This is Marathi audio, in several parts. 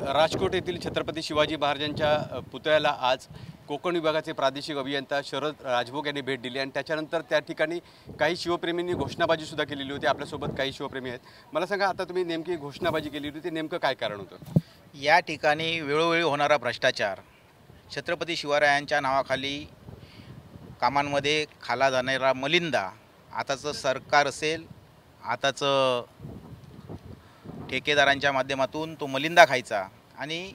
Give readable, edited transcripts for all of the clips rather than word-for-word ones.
राजकोट येथील छत्रपती शिवाजी महाराजांच्या पुतळ्याला आज कोकण विभागाचे प्रादेशिक अभियंता शरद राजभोग यांनी भेट दिली आणि त्याच्यानंतर त्या ठिकाणी काही शिवप्रेमींनी घोषणाबाजी सुद्धा केलेली होती। आपल्यासोबत काही शिवप्रेमी आहेत। मला सांगा, आता तुम्ही नेमकी घोषणाबाजी केली होती ते नेमकं काय कारण होतं? या ठिकाणी वेळोवेळी होणारा भ्रष्टाचार, छत्रपती शिवरायांच्या नावाखाली कामांमध्ये खाला जाणारा मलिंदा, आताचं सरकार असेल, आताचं ठेकेदारांच्या माध्यमातून तो मलिंदा खायचा आणि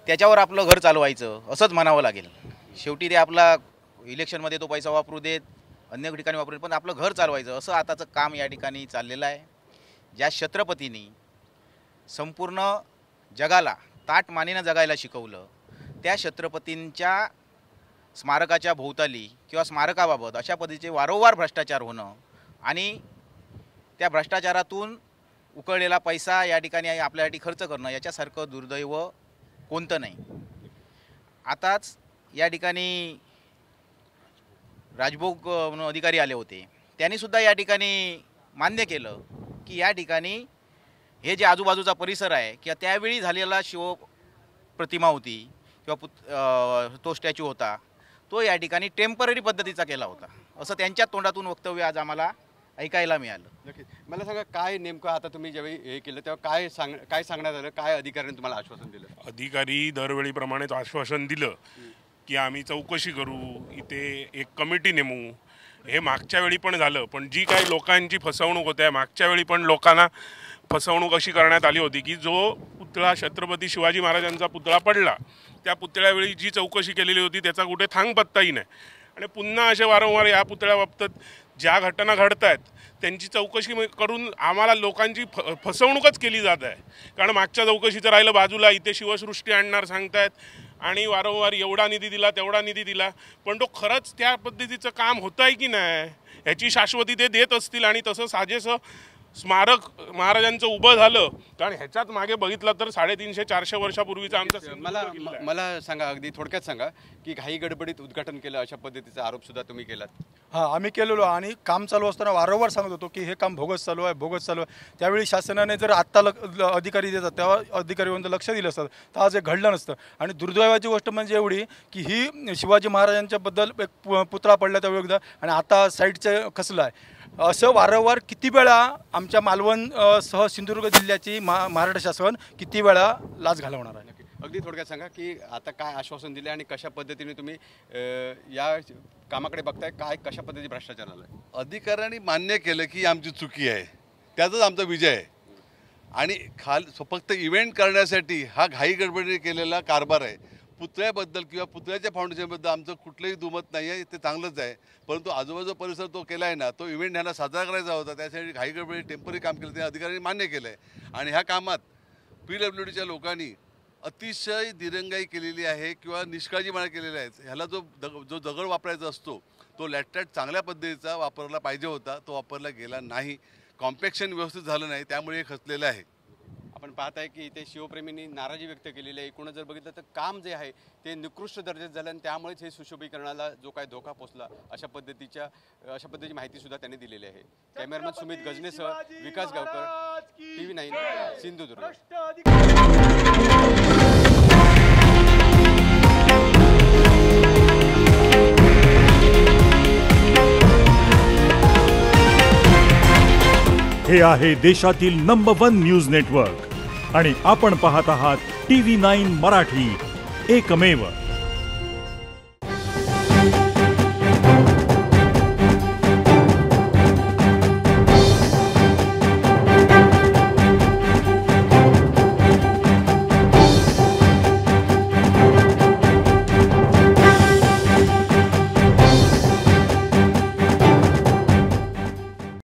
त्याच्यावर आपलं घर चालवायचं असंच म्हणावं लागेल। शेवटी ते आपला इलेक्शनमध्ये तो पैसा वापरू देत, अन्य ठिकाणी वापरू देत, पण आपलं घर चालवायचं असं आताचं काम या ठिकाणी चाललेलं आहे। ज्या छत्रपतींनी संपूर्ण जगाला ताट मानेनं जगायला शिकवलं, त्या छत्रपतींच्या स्मारकाच्या भोवताली किंवा स्मारकाबाबत अशा पद्धतीचे वारंवार भ्रष्टाचार होणं आणि त्या भ्रष्टाचारातून उकळलेला पैसा या ठिकाणी आपल्यासाठी खर्च करणं याच्यासारखं दुर्दैव कोणतं नाही। आताच या ठिकाणी राजभोग म्हणून अधिकारी आले होते, त्यांनी सुद्धा या ठिकाणी मान्य केलं की या ठिकाणी हे जे आजूबाजूचा परिसर आहे किंवा त्यावेळी झालेला शिव प्रतिमा होती किंवा तो स्टॅच्यू होता, तो या ठिकाणी टेम्पररी पद्धतीचा केला होता असं त्यांच्या तोंडातून वक्तव्य आज आम्हाला ऐकायला मिळालं। नक्की मला सांगा, काय नेमकं आता तुम्ही ज्यावेळी हे केलं तेव्हा काय सांगण्यात आलं? काय अधिकाऱ्यांनी तुम्हाला आश्वासन दिलं? अधिकारी दरवेळीप्रमाणेच आश्वासन दिलं की आम्ही चौकशी करू, इथे एक कमिटी नेमू। हे मागच्या वेळी पण झालं, पण जी काही लोकांची फसवणूक होते, मागच्या वेळी पण लोकांना फसवणूक अशी करण्यात आली होती की जो पुतळा छत्रपती शिवाजी महाराजांचा पुतळा पडला, त्या पुतळ्यावेळी जी चौकशी केलेली होती त्याचा कुठे थांगपत्ताही नाही। आणि पुन्हा असे वारंवार या पुतळ्याबाबत ज्या घटना घडत आहेत त्यांची चौकशी करून आम्हाला लोकांची फसवणूकच केली जात आहे। कारण मागच्या चौकशीचं राहिलं बाजूला, इथे शिवसृष्टी आणणार सांगतायत आणि वारंवार एवढा निधी दिला तेवढा निधी दिला, पण तो खरंच त्या पद्धतीचं काम होतं आहे की नाही याची शाश्वती ते देत असतील आणि तसं साजेसं स्मारक महाराजांचं उभं झालं। कारण ह्याच्यात मागे बघितलं तर 350-400 वर्षापूर्वीचा आमचा मला सांगा, अगदी थोडक्यात सांगा की घाई गडबडीत उद्घाटन केलं अशा पद्धतीचा आरोप सुद्धा तुम्ही केलात? हां, आम्ही केलेलो आणि काम चालू असताना वारंवार सांगत होतो की हे काम भोगस चालू आहे, भोगस चालू आहे। त्यावेळी शासनाने जर आत्ता अधिकारी देतात तेव्हा अधिकाऱ्यांचं लक्ष दिलं असतं तर आज हे घडलं नसतं। आणि दुर्दैवाची गोष्ट म्हणजे एवढी की ही शिवाजी महाराजांच्याबद्दल एक पुतळा पडला त्यावेळी आणि आता साईडचं खचलं आहे। असं वारंवार किती वेळा आमच्या मालवण सह सिंधुदुर्ग जिल्ह्याची महाराष्ट्र शासन किती वेळा लाच घालवणार आहे? अगदी थोडक्यात सांगा की आता काय आश्वासन दिले आणि कशा पद्धतीने तुम्ही या कामाकडे बघताय, काय कशा पद्धतीने भ्रष्टाचार झाला? अधिकाऱ्यांनी मान्य केलं की आमची चुकी आहे, त्याचाच आमचा विजय आहे। आणि फक्त इव्हेंट करण्यासाठी हा घाई गडबडीने केलेला कारभार आहे। पुतळ्याबद्दल किंवा पुतळ्याच्या फाउंडेशनबद्दल आमचं कुठलंही दुमत नाही आहे, ते चांगलंच आहे। परंतु आजूबाजूचा परिसर तो केला आहे ना, तो इव्हेंट ह्यांना साजरा करायचा होता, त्यासाठी घाई गडबडी टेम्पररी काम केलं ते अधिकाऱ्यांनी मान्य केलं आहे। आणि ह्या कामात PWDच्या लोकांनी अतिशय दिरंगाई केलेली आहे किंवा निष्काळजीपणा केलेला आहे। ह्याला जो दगड वापरायचा असतो तो लॅटॅट चांगल्या पद्धतीचा वापरला पाहिजे होता, तो वापरला गेला नाही। कॉम्पॅक्शन व्यवस्थित झालं नाही, त्यामुळे हे खचलेलं आहे। आपण पाहत आहे की इथे शिवप्रेमींनी नाराजी व्यक्त केलेली आहे। एकूणच जर बघितलं तर काम जे आहे ते निकृष्ट दर्जाचं झालं आणि त्यामुळेच हे सुशोभीकरणाला जो काही धोका पोचला अशा पद्धतीची माहिती सुद्धा त्यांनी दिलेली आहे। कॅमेरामन सुमित गजनेसह विकास गावकर, TV9 सिंधुदुर्ग। हे आहे देशातील नंबर 1 न्यूज नेटवर्क आणि आपण पाहत आहात TV9 मराठी, एकमेव।